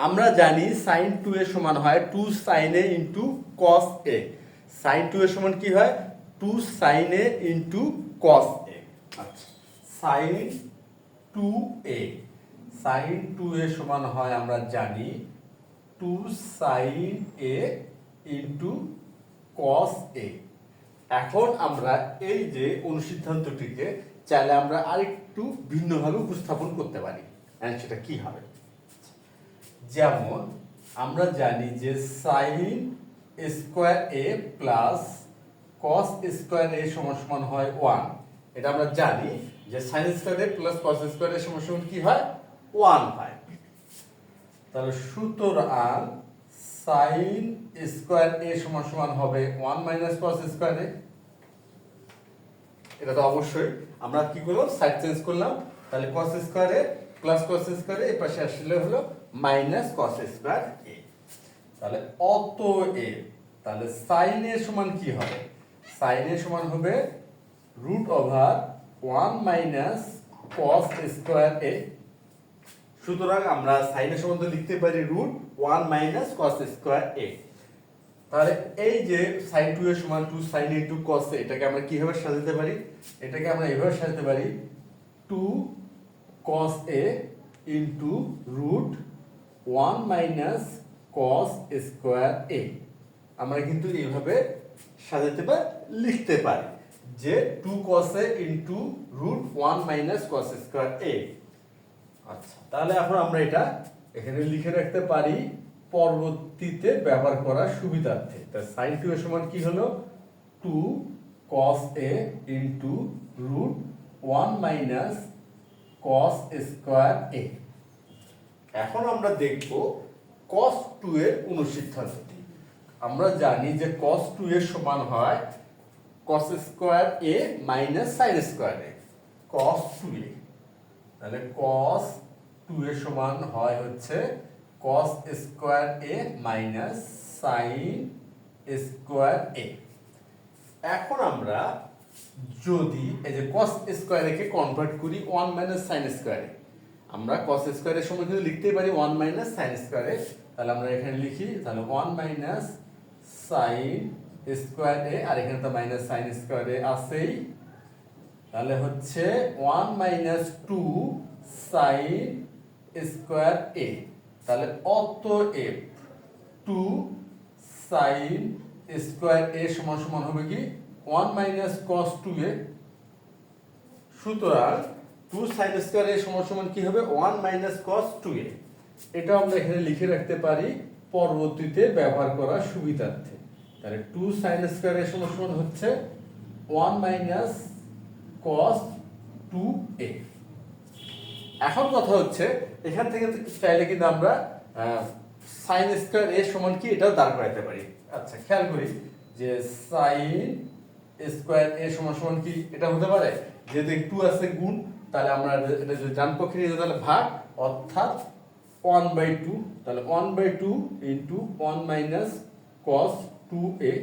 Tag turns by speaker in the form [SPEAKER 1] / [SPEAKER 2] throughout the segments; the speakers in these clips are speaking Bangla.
[SPEAKER 1] আমরা জানি sin 2 এর সমান হয় 2 sin a into cos a। sin 2 এর সমান কি হয় 2 sin a into cos a। আচ্ছা, sin 2a sin 2 এর সমান হয় আমরা জানি 2 sin a into cos a। এখন আমরা এই যে অনুসিদ্ধান্তটিকে চাইলে আমরা আরেকটু ভিন্নভাবে উপস্থাপন করতে পারি। সেটা কি হবে? যেমন আমরা জানি যে sin square a plus cos square a সমান সমান হয় 1। এটা আমরা জানি যে sin square a plus cos square a সমান সমান কি হয় 1 হয়। তাহলে সুতরাং sin স্কয়ার a সমান সমান হবে 1 মাইনাস cos স্কয়ার a। এটা তো অবশ্যই আমরা কি করলাম সাইড চেঞ্জ করলাম, তাহলে cos square a plus cos square a এর পাশে আসলে হলো মাইনাস cos স্কয়ার a। তাহলে অতএব তাহলে sin a সমান কি হবে? sin a সমান হবে root over 1 minus cos square a। সুতরাং আমরা sin a সমান তো লিখতে পারি root 1 minus cos square a। তাহলে এই যে sin 2 এর সমান 2 sin a into cos a, এটাকে আমরা কিভাবে সাজাতে পারি? এটাকে আমরা এভাবে সাজাতে পারি 2 cos a into root 1 minus cos square a। আমরা কিন্তু এইভাবে সাজাতে বা লিখতে পারি যে 2 cos a into root 1 minus cos square a। আচ্ছা, তাহলে এখন আমরা এটা এখানে লিখে রাখতে পারি পরবর্তীতে ব্যবহার করার সুবিধার্থে। তাই sin 2 এর সমান কি হলো 2 cos a into root 1 minus cos square a। এখন আমরা দেখব cos 2 এর অনুসিদ্ধান্তটি। আমরা জানি যে cos 2 এর সমান হয় cos square a minus sin square a। cos 2a তাহলে cos 2 এর সমান হয় হচ্ছে cos square a minus sin square a। এখন আমরা যদি এই যে cos square a K convert করি 1 মাইনাস sin স্কয়ার a, আমরা cos স্কয়ার এর সমান কিন্তু লিখতেই পারি 1 মাইনাস sin স্কয়ার a। তাহলে আমরা এখানে লিখি তাহলে 1 মাইনাস sin স্কয়ার a, আর এখানে তো মাইনাস sin স্কয়ার a আছেই। তাহলে হচ্ছে 1 মাইনাস 2 sin স্কয়ার a। তাহলে অতএব 2 sin স্কয়ার a সমান সমান হবে কি 1 মাইনাস cos 2a। সুতরাং 2 sin স্কয়ার a সমান সমান কি হবে 1 মাইনাস cos 2a। এটা আমরা এখানে লিখে রাখতে পারি পরবর্তীতে ব্যবহার করার সুবিধার্থে। তাহলে 2 sin স্কয়ার a সমান সমান হচ্ছে 1 মাইনাস cos 2a। এখন কথা হচ্ছে এখান থেকে চাইলে কিন্তু আমরা sin স্কয়ার a সমান কি এটাও দাঁড় করাতে পারি। আচ্ছা, খেয়াল করি যে sin স্কয়ার a সমান সমান কি এটা হতে পারে, যেহেতু 2 আছে গুণ, তাহলে আমরা এটা যদি ডান পক্ষে নিয়ে যাই তাহলে ভাগ, অর্থাৎ 1/2। তাহলে 1/2 ইনটু 1 মাইনাস cos 2a।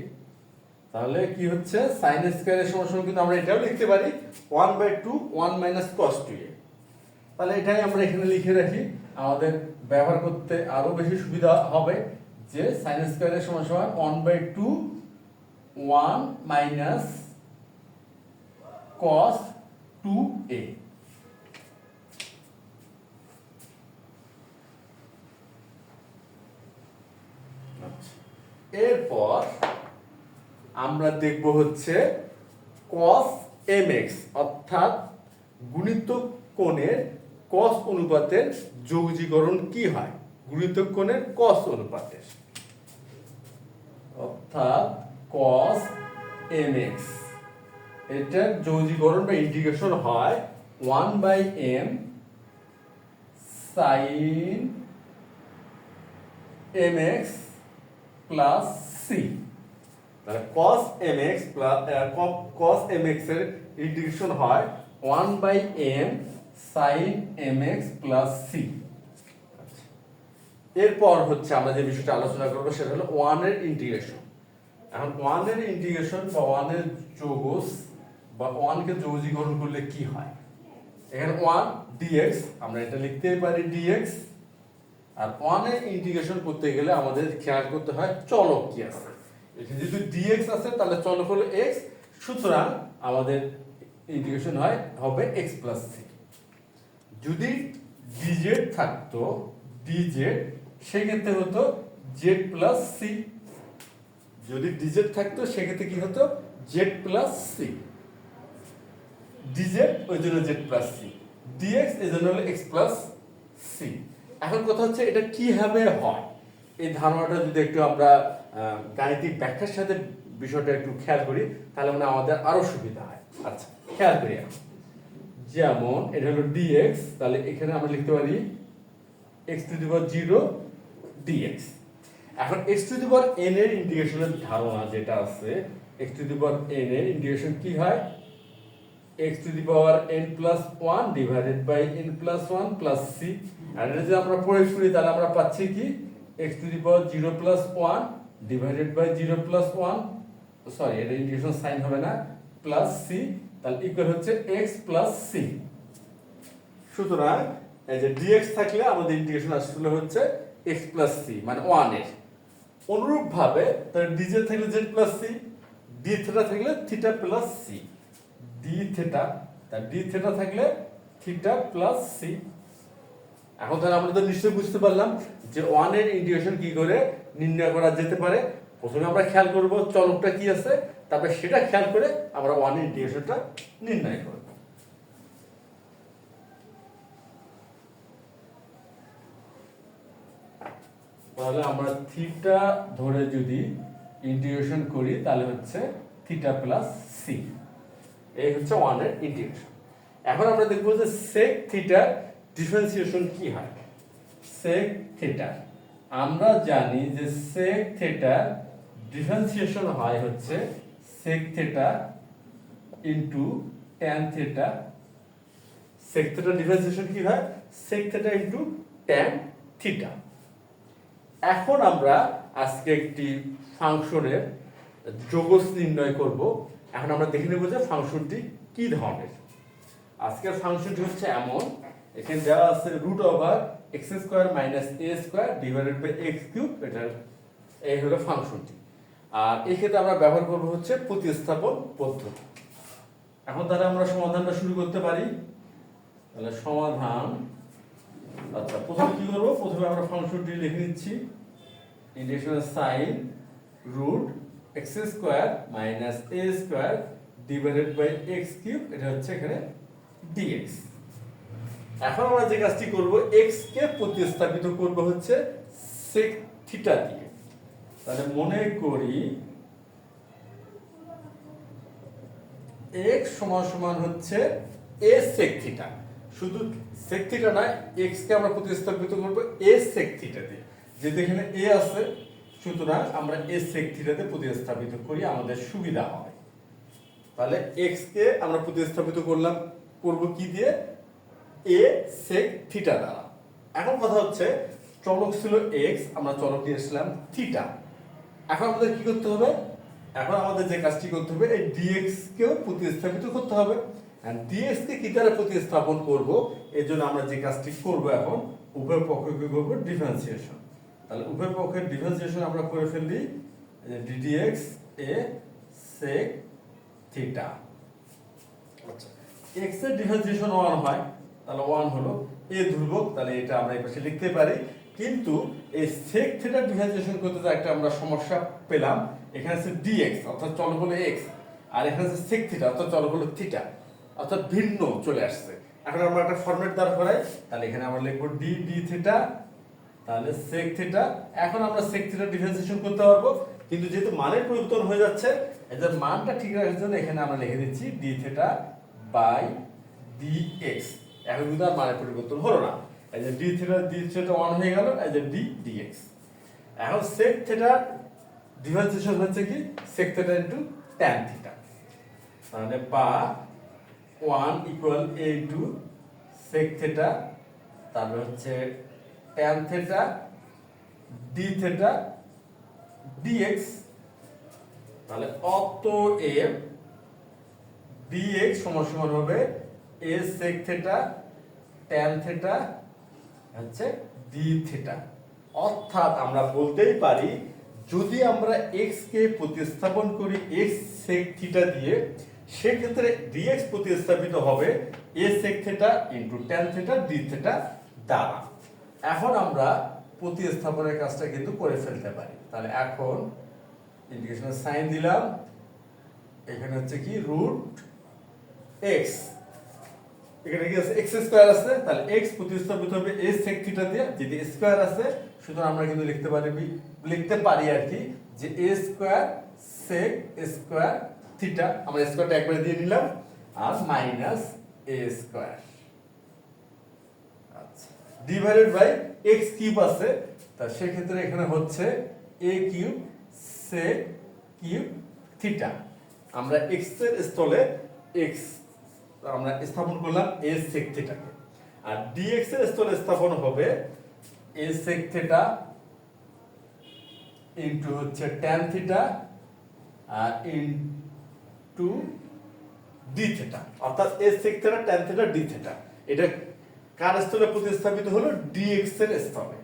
[SPEAKER 1] তাহলে কি হচ্ছে sin স্কয়ার a সমান সমান কিন্তু আমরা এটাও লিখতে পারি 1/2 1 মাইনাস cos 2a। তাহলে এটাই আমরা এখানে লিখে রাখি, আমাদের ব্যবহার করতে আরো বেশি সুবিধা হবে যে sin স্কয়ার a সমান সমান 1/2 1 মাইনাস cos 2a। এরপর আমরা দেখব হচ্ছে cos mx, অর্থাৎ গুণিতক কোণের cos অনুপাতের যৌগীকরণ কি হয় গুণিতক কোণের cos অনুপাতের, অর্থাৎ cos mx এটার যৌগীকরণ বা ইন্টিগ্রেশন হয় 1/m sin mx plus c। তাহলে cos mx plus cos mx এর ইন্টিগ্রেশন হয় 1/m sin mx plus c। এরপর হচ্ছে আমরা যে বিষয়টা আলোচনা করব সেটা হলো 1 এর ইন্টিগ্রেশন। এখন 1 এর ইন্টিগ্রেশন বা 1 এর যোগস বা 1 কে যৌগীকরণ করলে কি হয়, এখানে 1 dx আমরা এটা লিখতেই পারি dx আর 1 এর ইন্টিগ্রেশন করতে গেলে আমাদের খেয়াল করতে হয় চলক কি আছে। এখানে যদি dx আছে তাহলে চলক হলো x, সুতরাং আমাদের ইন্টিগ্রেশন হবে x প্লাস c। যদি dz থাকতো dz সেক্ষেত্রে হতো z প্লাস c। যদি dz থাকতো সেক্ষেত্রে কি হতো z প্লাস c। dz ওই জন্য z প্লাস c, dx এই জন্য হলো x প্লাস c। এখন কথা হচ্ছে এটা কিভাবে হয়, এই ধারণাটা যদি একটু আমরা গাণিতিক ব্যাখ্যার সাথে বিষয়টা একটু খেয়াল করি তাহলে মানে আমাদের আরো সুবিধা হয়। আচ্ছা খেয়াল করি এখন, যেমন এটা হলো dx, তাহলে এখানে আমরা লিখতে পারি x to the power 0 dx। এখন x to the power n এর ইন্টিগ্রেশনের ধারণা যেটা আছে, x to the power n এর ইন্টিগ্রেশন কি হয়, x to the power n plus 1 divided by n plus 1 plus c। আর এটা যদি আমরা প্রয়োগ করি তাহলে আমরা পাচ্ছি কি x to the power 0 plus 1 divided by 0 plus 1, sorry এটা ইন্টিগ্রেশন সাইন হবে না, প্লাস c, তাহলে ইকুয়াল হচ্ছে x প্লাস c। সুতরাং এই যে dx থাকলে আমাদের ইন্টিগ্রেশন আসলে হচ্ছে x প্লাস c মানে 1 এর। অনুরূপভাবে তাহলে dz থাকলে z plus c, d theta থাকলে theta plus c, d theta, তাহলে d থিটা থাকলে থিটা প্লাস c। এখন তাহলে আমরা তো নিশ্চয়ই বুঝতে পারলাম যে 1 এর ইন্টিগ্রেশন কি করে নির্ণয় করা যেতে পারে। প্রথমে আমরা খেয়াল করব চলকটা কি আছে, তারপরে সেটা খেয়াল করে আমরা 1 এর ইন্টিগ্রেশনটা নির্ণয় করব। তাহলে আমরা থিটা ধরে যদি ইন্টিগ্রেশন করি তাহলে হচ্ছে থিটা প্লাস c, এই হচ্ছে 1 এর ইন্টিগ্রেশন। এখন আমরা দেখব যে sec থিটার ডিফারেন্সিয়েশন কি হয়। sec থিটা আমরা জানি যে sec থিটার ডিফারেন্সিয়েশন হয় হচ্ছে sec theta into tan theta. sec থিটার ডিফারেন্সিয়েশন কি হয়, sec theta into tan theta. এখন আমরা আজকে একটি ফাংশনের যোগজ নির্ণয় করব। এখন আমরা দেখে নেব যে ফাংশনটি কি ধরনের। আজকের ফাংশনটি হচ্ছে এমন, এখানে দেওয়া আছে root over x square minus a square divided by x cube, এটা এই হলো ফাংশনটি। আর এই ক্ষেত্রে আমরা ব্যবহার করব হচ্ছে প্রতিস্থাপন পদ্ধতি। এখন তাহলে আমরা সমাধানটা শুরু করতে পারি। তাহলে সমাধান, আচ্ছা প্রথমে কি করব, প্রথমে আমরা ফাংশনটি লিখে নিচ্ছি, integration sign root x square minus a square divided by x cube, এটা হচ্ছে এখানে dx। এখন আমরা যে কাজটি করব x কে প্রতিস্থাপিত করব হচ্ছে sec থিটা দিয়ে। তাহলে মনে করি x সমান সমান হচ্ছে a sec থিটা, শুধু sec থিটা নয়, x কে আমরা প্রতিস্থাপিত করব a sec থিটা দিয়ে। যেহেতু এখানে a আছে সুতরাং আমরা a sec থিটাতে প্রতিস্থাপিত করি, আমাদের সুবিধা হবে। তাহলে x কে আমরা প্রতিস্থাপিত করব কি দিয়ে, a sec থিটা দ্বারা। এখন কথা হচ্ছে চলক ছিল x, আমরা চলক নিয়েছিলাম থিটা। এখন আমাদের কি করতে হবে, এখন আমাদের যে কাজটি করতে হবে এই dx কেও প্রতিস্থাপিত করতে হবে। আর dx কে কি দ্বারা প্রতিস্থাপন করব, এর জন্য আমরা যে কাজটি করব এখন উভয় পক্ষকে করব ডিফারেন্সিয়েশন। তাহলে উভয় পক্ষের ডিফারেন্সিয়েশন আমরা করে ফেলি, ddx a sec থিটা। আচ্ছা x এর ডিফারেন্সিয়েশন 1 হয়, তাহলে 1 হলো a ধ্রুবক, তাহলে এটা আমরা এই পাশে লিখতে পারি। কিন্তু এই sec থিটা ডিফারেন্সিয়েশন করতে তো একটা আমরা সমস্যা পেলাম, এখানে আছে dx অর্থাৎ চলক হলো x, আর এখানে আছে sec থিটা অর্থাৎ চলক হলো থিটা, অর্থাৎ ভিন্ন চলে আসছে। এখন আমরা একটা ফরম্যাট দাঁড় করাই, তাহলে এখানে আমরা লিখব d d থিটা, তাহলে sec থিটা। এখন আমরা sec থিটা ডিফারেন্সিয়েশন করতে পারবো, কিন্তু যেহেতু মানের পরিবর্তন হয়ে যাচ্ছে এদের মানটা ঠিক রাখার জন্য এখানে আমরা লিখে দিচ্ছি d থিটা বাই dx। এখন কিন্তু আর মানের পরিবর্তন হলো না, এই যে d থিটা 1 হয়ে গেল, এই যে d dx। এখন sec থিটা ডিফারেন্সিয়েশন হচ্ছে কি sec theta into tan theta, তাহলে বা 1 equal a to sec theta, তারপর হচ্ছে tan theta d theta dx। তাহলে অতএব dx সমান সমান হবে a sec theta tan theta হচ্ছে d ডি থিটা। অর্থাৎ আমরা বলতেই পারি যদি আমরা এক্স কে প্রতিস্থাপন করি এক্স সেক থিটা দিয়ে, সেক্ষেত্রে ডিএক্স প্রতিস্থাপিত হবে a sec theta into tan theta D theta দ্বারা। এখন আমরা প্রতিস্থাপনের কাজটা কিন্তু করে ফেলতে পারি। তাহলে এখন ইন্টিগ্রেশনের সাইন দিলাম, এখানে হচ্ছে কি রুট এক্স, এখানে কি আছে এক্স স্কয়ার আছে, তাহলে এক্স প্রতিস্থাপিত হবে a sec থিটা দিয়ে, যেটি স্কয়ার আছে সুতরাং আমরা কিন্তু লিখতে পারি আর কি যে a square sec square theta, আমরা স্কয়ারটা একবারে দিয়ে নিলাম, আর মাইনাস a স্কয়ার, আচ্ছা, ডিভাইডেড বাই x কিউব আছে, তা সেক্ষেত্রে এখানে হচ্ছে a cube sec cube theta. আমরা x এর স্থলে x আমরা স্থাপন করলাম a sec থিটাকে, আর dx এর স্থলে স্থাপন হবে a sec থিটা ইনটু হচ্ছে tan থিটা আর ইনটু d থিটা, অর্থাৎ a sec theta tan theta d theta. এটা কার স্থলে প্রতিস্থাপিত হলো? dx এর স্থলে,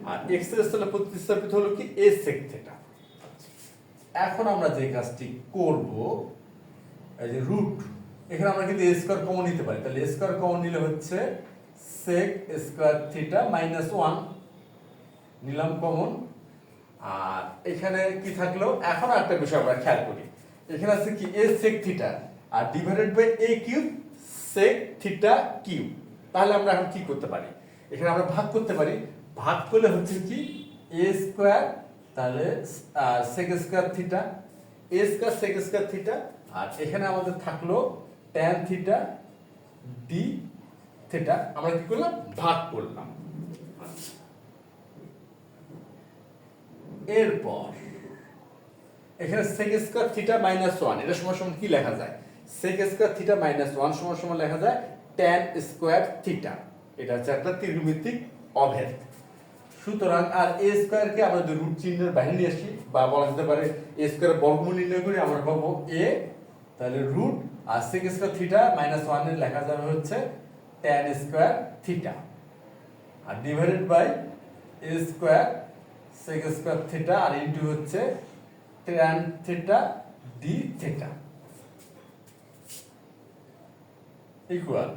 [SPEAKER 1] আর x এর স্থলে প্রতিস্থাপিত হলো কি a sec থিটা। এখন আমরা যে কাজটি করব, এই যে রুট, এখানে আমরা কিন্তু a স্কয়ার কমন নিতে পারি, তাহলে a স্কয়ার কমন নিলে হচ্ছে sec স্কয়ার থিটা মাইনাস 1 নিলাম কমন। আর এখানে কি থাকলো? এখন আরেকটা বিষয় আমরা খেয়াল করি, এখানে আছে কি a sec থিটা আর divided by a cube sec theta cube. তাহলে আমরা এখন কি করতে পারি? এখানে আমরা ভাগ করতে পারি, ভাগ করলে হচ্ছে কি a স্কয়ার, তাহলে sec square theta, a square sec square theta, আর এখানে আমাদের থাকলো tan থিটা d থিটা, আমরা কি করলাম? ভাগ করলাম। আচ্ছা, এরপর এখানে sec স্কয়ার থিটা মাইনাস 1, এটা সমান সমান কি লেখা যায়? sec স্কয়ার থিটা মাইনাস 1 সমান সমান লেখা যায় tan স্কয়ার থিটা। এটা হচ্ছে একটা ত্রিকোণমিতিক অভেদ। সুতরাং আর a স্কয়ার কে আমরা যদি রুট চিহ্নের বাইরে নিয়ে আসি, বা বলা যেতে পারে a স্কয়ারের বর্গমূল নির্ণয় করি, আমরা পাবো a, তাহলে রুট আর sec স্কয়ার থিটা মাইনাস 1 এর লেখা যাবে হচ্ছে tan স্কয়ার থিটা, আর divided by a square sec square theta আর ইনটু হচ্ছে tan theta d theta equal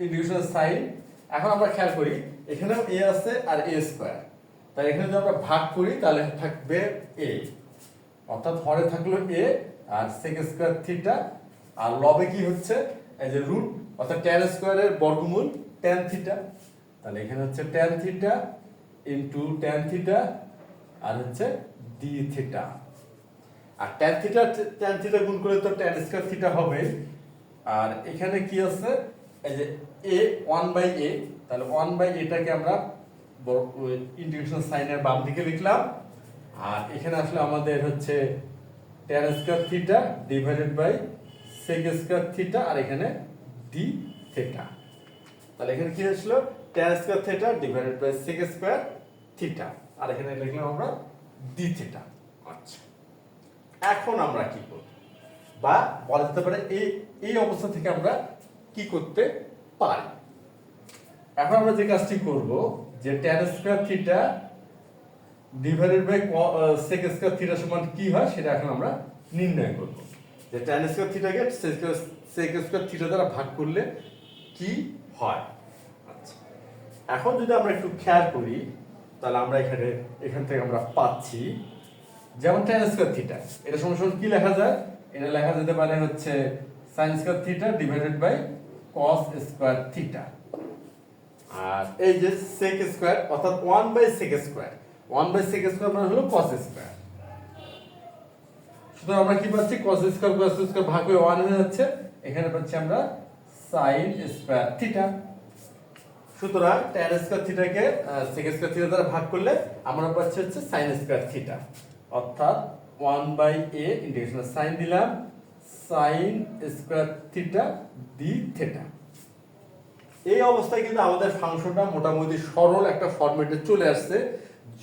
[SPEAKER 1] integration sign. এখন আমরা খেয়াল করি এখানেও a আছে আর a স্কয়ার, তাই এখানে যদি আমরা ভাগ করি তাহলে থাকবে a, অর্থাৎ হরে থাকলো a আর sec স্কয়ার থিটা, আর লবে কি হচ্ছে এই যে রুট, অর্থাৎ tan স্কয়ারের বর্গমূল tan থিটা, তাহলে এখানে হচ্ছে tan theta into tan theta আর হচ্ছে d থিটা, আর tan থিটা গুণ করলে তো tan স্কয়ার থিটা হবে। আর এখানে কি আছে এই যে a 1/a, তাহলে 1/a টাকে আমরা ইন্টিগ্রেশন সাইনের বাম দিকে লিখলাম, আর এখানে আসলে আমাদের হচ্ছে tan square theta divided by sec square theta আর এখানে d থিটা, তাহলে এখানে কি আসলো tan square theta divided by sec square theta, আর এখানে লিখলাম আমরা d থিটা। আচ্ছা, এখন আমরা কি করব, বা বলা যেতে পারে এই অবস্থা থেকে আমরা কি করতে পারি? এখন আমরা যে কাজটি করব যে tan square theta divided by sec square theta সমান কি হয় সেটা এখন আমরা নির্ণয় করব, যে tan স্কয়ার থিটাকে sec স্কয়ার থিটা দ্বারা ভাগ করলে কি হয়। আচ্ছা, এখন যদি আমরা একটু খেয়াল করি তাহলে আমরা এখান থেকে আমরা পাচ্ছি যেমন tan স্কয়ার থিটা, এটা সমান সমান কি লেখা যায়? এটা লেখা যেতে পারে হচ্ছে sin square theta divided by cos square theta, আর এই যে sec স্কয়ার অর্থাৎ 1/sec স্কয়ার, 1/sec স্কয়ার মানে হলো cos স্কয়ার। সুতরাং আমরা কি পাচ্ছি? cos স্কয়ার ভাগ হয়ে 1 হয়ে যাচ্ছে, এখানে পাচ্ছি আমরা sin স্কয়ার থিটা। সুতরাং tan স্কয়ার থিটাকে sec স্কয়ার থিটা দ্বারা ভাগ করলে আমরা পাচ্ছি হচ্ছে sin স্কয়ার থিটা, অর্থাৎ 1/a ইন্টিগ্রেশন সাইন দিলাম sin square theta d theta. এই অবস্থায় কিন্তু আমাদের ফাংশনটা মোটামুটি সরল একটা ফরম্যাটে চলে আসছে,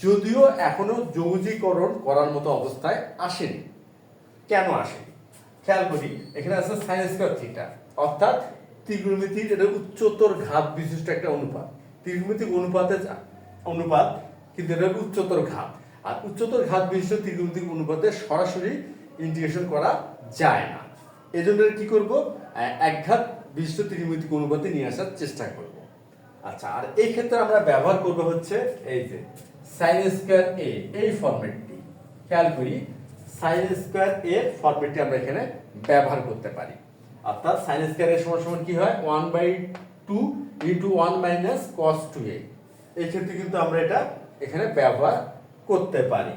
[SPEAKER 1] যদিও এখনো যৌগীকরণ করার মতো অবস্থায় আসেনি। কেন আসেনি খেয়াল করি, এখানে আছে sin স্কয়ার থিটা, অর্থাৎ ত্রিকোণমিতির এটা উচ্চতর ঘাত বিশিষ্ট একটা অনুপাত। ত্রিকোণমিতিক অনুপাতে অনুপাত, কিন্তু এটা হলো উচ্চতর ঘাত। আর উচ্চতর ঘাত বিশিষ্ট ত্রিকোণমিতিক অনুপাতে সরাসরি ইন্টিগ্রেশন করা যায় না। এই জন্য কি করব, একঘাত বিশিষ্ট ত্রিকোণমিতিক অনুপাতে নিয়ে আসার চেষ্টা করব। আচ্ছা, আর এই ক্ষেত্রে আমরা ব্যবহার করব হচ্ছে এই যে sin স্কয়ার a, এই ফরম্যাটটি খেয়াল করি। sin স্কয়ার a ফরম্যাটটি আমরা এখানে ব্যবহার করতে পারি। অর্থাৎ sin স্কয়ার a সমান সমান কি হয়, 1/2 ইনটু 1 মাইনাস cos 2a। এই ক্ষেত্রে কিন্তু আমরা এটা এখানে ব্যবহার করতে পারি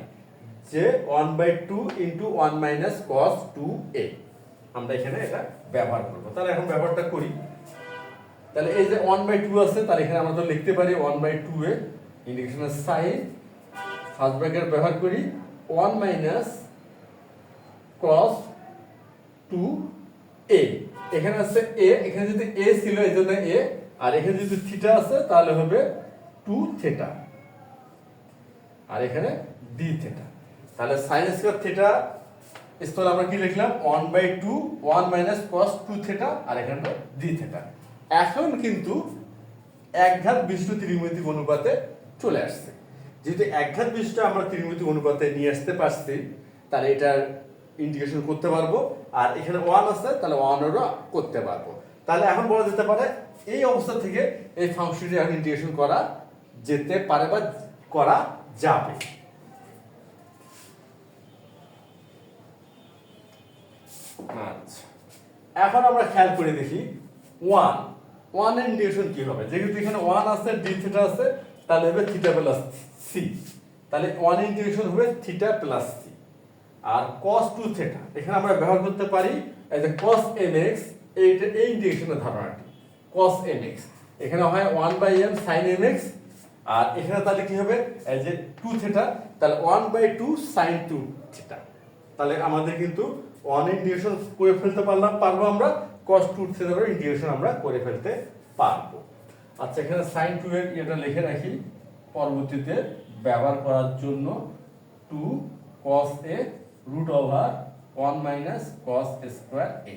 [SPEAKER 1] যে 1/2 ইনটু 1 মাইনাস cos 2a, আমরা এখানে এটা ব্যবহার করব। তাহলে এখন ব্যবহারটা করি। তাহলে এই যে 1/2 আছে, তাহলে এখানে আমরা তো লিখতে পারি 1/2a ইন্টিগ্রেশনের sin ফার্স্ট ব্র্যাকেট ব্যবহার করি 1 মাইনাস cos 2a। এখানে আছে a, এখানে যদি a ছিল এই জন্য a, আর এখানে যদি থিটা আছে তাহলে হবে 2 থিটা, আর এখানে d থিটা। তাহলে sin স্কয়ার থিটা স্থলে আমরা কি লিখলাম 1/2 1 মাইনাস cos 2 থিটা, আর এখানে d থিটা। এখন কিন্তু একঘাত বিশিষ্ট ত্রিকোণমিতিক অনুপাতে চলে আসছে। যেহেতু একঘাত বিশিষ্ট আমরা ত্রিকোণমিতিক অনুপাতে নিয়ে আসতে পারছি, তাহলে এটার ইন্টিগ্রেশন করতে পারবো। আর এখানে 1 আছে, তাহলে 1 এরও করতে পারবো। তাহলে এখন বলা যেতে পারে এই অবস্থা থেকে এই ফাংশনটি এখন ইন্টিগ্রেশন করা যেতে পারে বা করা যাবে। আচ্ছা, এখন আমরা খেয়াল করে দেখি 1 এর ইন্টিগ্রেশন কি হবে। যেহেতু এখানে 1 আছে, d থিটা আছে, তাহলে হবে থিটা প্লাস c। তাহলে 1 এর ইন্টিগ্রেশন হবে থিটা প্লাস c। আর cos 2 থিটা এখানে আমরা ব্যবহার করতে পারি এই যে cos mx, এই ইন্টিগ্রেশনের ধারণাটি cos mx এখানে হয় 1/m sin mx, আর এখানে তাহলে কি হবে এই যে 2 থিটা, তাহলে 1/2 sin 2 থিটা। তাহলে আমাদের কিন্তু 1 ইন্টিগ্রেশন করে ফেলতে পারবো আমরা, cos 2 থিটার ইন্টিগ্রেশন আমরা করে ফেলতে পারবো। আচ্ছা, এখানে sin 2 এর এটা লিখে রাখি পরবর্তীতে ব্যবহার করার জন্য, 2 cos a root over 1 minus cos square a।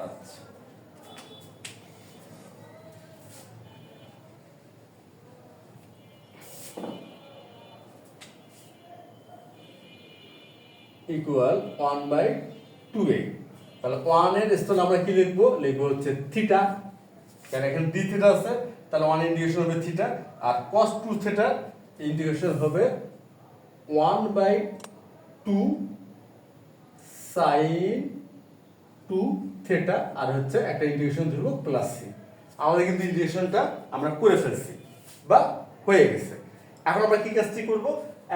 [SPEAKER 1] আচ্ছা, ইকুয়াল 1/2a। তাহলে 1 এর স্থলে আমরা কি লিখবো, হচ্ছে থিটা, কারণ এখানে d থিটা আছে, তাহলে 1 ইন্টিগ্রেশন হবে থিটা, আর cos 2 থিটা ইন্টিগ্রেশন হবে 1/2 sin 2 থিটা, আর হচ্ছে একটা ইন্টিগ্রেশন ধরবো প্লাস c। আমাদের কিন্তু ইন্টিগ্রেশনটা আমরা করে ফেলছি বা হয়ে গেছে। এখন আমরা কি কাজটি করব,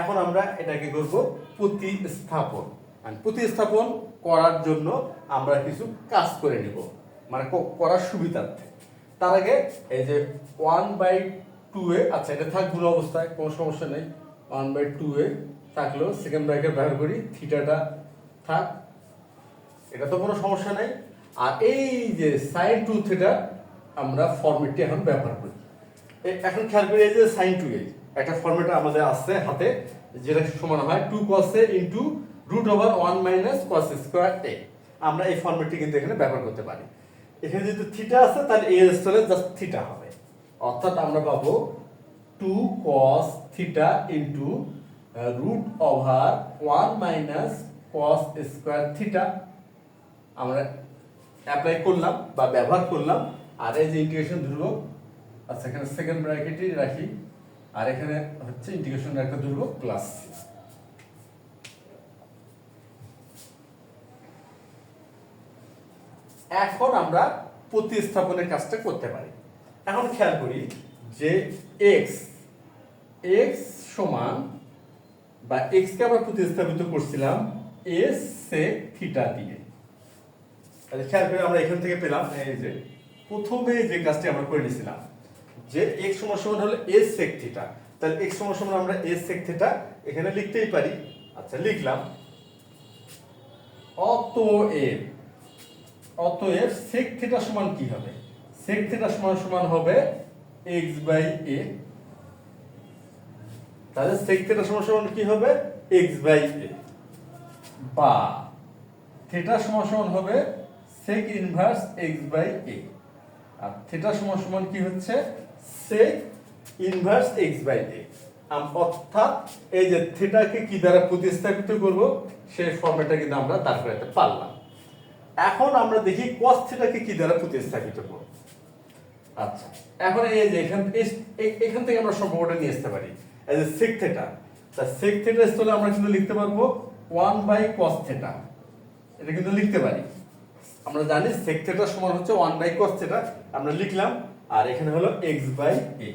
[SPEAKER 1] এখন আমরা এটাকে করব প্রতিস্থাপন। আর প্রতিস্থাপন করার জন্য আমরা কিছু কাজ করে নিব, মানে করার সুবিধার্থে। তার আগে এই যে 1/2a, আচ্ছা এটা থাক গুণ অবস্থায়, কোনো সমস্যা নেই। 1/2a থাকলো, সেকেন্ড ব্র্যাকেট ব্যবহার করি, থিটাটা থাক, এটা তো কোনো সমস্যা নেই। আর এই যে sin 2 থিটা আমরা ফরম্যাটটি এখন ব্যবহার করি। এখন খেয়াল করি এই যে sin 2a একটা ফরম্যাট আমাদের আছে হাতে, যেটা সমান হয় 2 cos a into root over 1 minus cos square a। আমরা এই ফরম্যাটটি কিন্তু এখানে ব্যবহার করতে পারি। এখানে যেহেতু থিটা আছে, তাহলে a এর স্থলে জাস্ট থিটা হবে। অর্থাৎ আমরা পাবো 2 cos theta into root over 1 minus cos square theta আমরা অ্যাপ্লাই করলাম বা ব্যবহার করলাম। আর এই যে ইন্টিগ্রেশন ধ্রুবক, আচ্ছা এখানে সেকেন্ড ব্র্যাকেটই রাখি, আর এখানে হচ্ছে ইন্টিগ্রেশনের একটা ধ্রুবক প্লাস c। এখন আমরা প্রতিস্থাপনের কাজটা করতে পারি। এখন খেয়াল করি যে x সমান, বা x কে আমরা প্রতিস্থাপিত করছিলাম a sec থিটা দিয়ে। তাহলে খেয়াল করে আমরা এখান থেকে পেলাম এই যে প্রথমে যে কাজটি আমরা করে নিয়েছিলাম যে x সমান হলো a sec থিটা। তাহলে x সমান আমরা a sec থিটা এখানে লিখতেই পারি। আচ্ছা, লিখলাম। অতএব sec থিটা সমান কি হবে, sec থিটা সমান হবে x/a। তাহলে sec থিটা সমান কি হবে x/a, বা থিটা সমান হবে sec ইনভার্স x/a। আর থিটা সমান কি হচ্ছে sec ইনভার্স এক্স বাই এ, অর্থাৎ এই যে থিটাকে কি দ্বারা প্রতিস্থাপিত করব সেই ফর্মেটটা কিন্তু আমরা দাঁড় করাতে পারলাম। এখন আমরা দেখি cos থিটাকে কি দ্বারা প্রতিস্থাপিত করব। আচ্ছা, এখন এই যে এখান থেকে আমরা সম্পর্কটা নিয়ে আসতে পারি। এই যে sec থিটা, তা sec থিটা স্থলে আমরা কিন্তু লিখতে পারবো 1 বাই cos থিটা, এটা কিন্তু লিখতে পারি। আমরা জানি sec থিটা সমান হচ্ছে 1 বাই cos থিটা, আমরা লিখলাম, আর এখানে হলো x বাই a।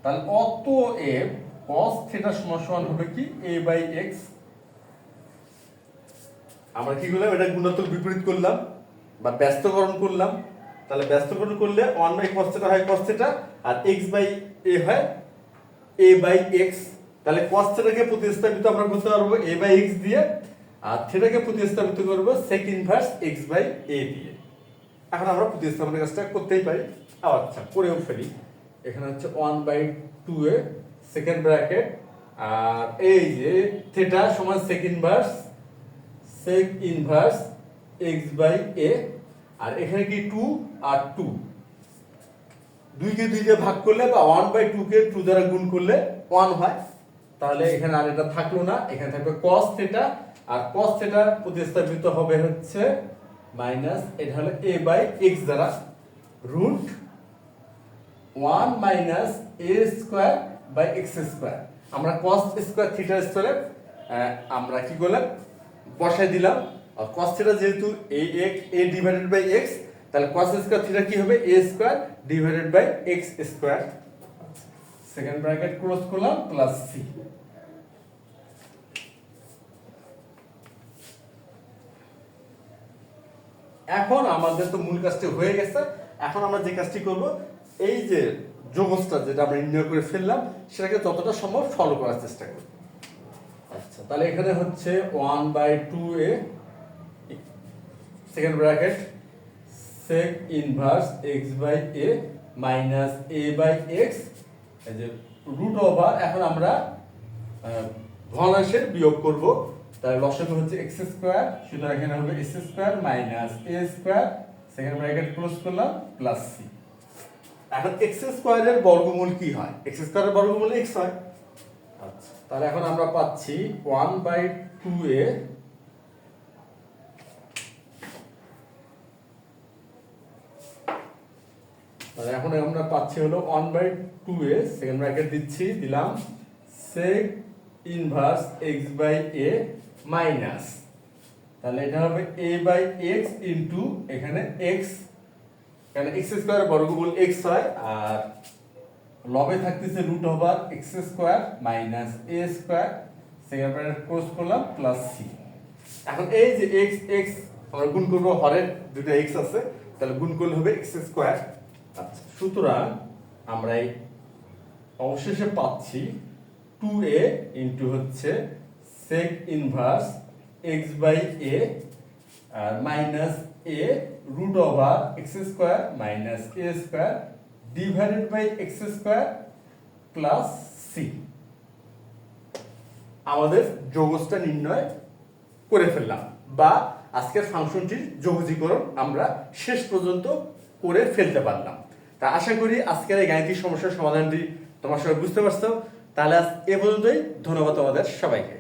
[SPEAKER 1] তাহলে অতএব cos থিটা সমান হবে কি a বাই x। আমরা কি করলাম, এটা গুণাত্মক বিপরীত করলাম বা ব্যস্তকরণ করলাম। তাহলে ব্যস্তকরণ করলে 1 বাই cos থিটা হয় cos থিটা, আর x বাই a হয় a বাই x। তাহলে cos থিটাকে প্রতিস্থাপিত আমরা করতে পারবো a বাই x দিয়ে, আর থিটাকে প্রতিস্থাপিত করব sec inverse x by a দিয়ে। এখন আমরা প্রতিস্থাপনের কাজটা করতেই পারি। আচ্ছা, করেও ফেলি। এখানে হচ্ছে 1 বাই 2a সেকেন্ড ব্র্যাকেট, আর এই যে থিটা সমান sec inverse x by a, আর এখানে কি 2 আর 2, 2 কে 2 দিয়ে ভাগ করলে বা 1 বাই 2 কে 2 দ্বারা গুণ করলে 1 হয়। তাহলে এখানে আর এটা থাকলো না, এখানে থাকবে cos থিটা, আর cos থিটা প্রতিস্থাপিত হবে হচ্ছে মাইনাস, এটা হলো a বাই x দ্বারা root 1 minus a square by x square. আমরা cos স্কয়ার থিটা স্থলে আমরা কি করলাম, বসাই দিলাম। আর cos থিটা যেহেতু a ডিভাইডেড বাই x, তাহলে cos স্কয়ার থিটা কি হবে a square divided by x square. Second bracket close করলাম প্লাস c। এখন আমাদের তো মূল কাজটি হয়ে গেছে। এখন আমরা যে কাজটি করব, এই যে যোগস্থা যেটা আমরা নির্ণয় করে ফেললাম সেটাকে যতটা সম্ভব সরল করার চেষ্টা করব। আচ্ছা, তাহলে এখানে হচ্ছে 1 by 2a second bracket sec inverse x by a minus a by x, এই যে রুট ওভার। এখন আমরা ভগ্নাংশের বিয়োগ করব, তাহলে লসাগু হচ্ছে x স্কয়ার, সুতরাং এখানে হবে s square minus a square, second bracket close করলাম প্লাস c। এখন x স্কয়ারের বর্গমূল কি হয়, x স্কয়ারের বর্গমূল x হয়। আচ্ছা, তাহলে এখন আমরা পাচ্ছি 1 বাই 2a তাহলে এখন আমরা পাচ্ছি হলো 1 বাই 2a, সেকেন্ড ব্র্যাকেট দিচ্ছি, দিলাম sec inverse x by a minus, তাহলে এটা হবে a বাই x ইনটু এখানে x, কারণ x স্কয়ার বর্গমূল x হয়, আর লবে থাকতেছে root over x square minus a square, second bracket close করলাম প্লাস c। এখন এই যে x আমরা গুণ করব, হরের দুটো x আছে, তাহলে গুণ করলে হবে x স্কয়ার। আচ্ছা, সুতরাং আমরা এই অবশেষে পাচ্ছি 2a ইনটু হচ্ছে sec inverse x by a আর minus a root over x square minus a square divided by x square plus c। আমাদের যোগস্থা নির্ণয় করে ফেললাম, বা আজকের ফাংশনটির যোগজীকরণ আমরা শেষ পর্যন্ত করে ফেলতে পারলাম। তা আশা করি আজকের এই গাণিতিক সমস্যার সমাধানটি তোমার সবাই বুঝতে পারছো। তাহলে আজ এ পর্যন্তই। ধন্যবাদ তোমাদের সবাইকে।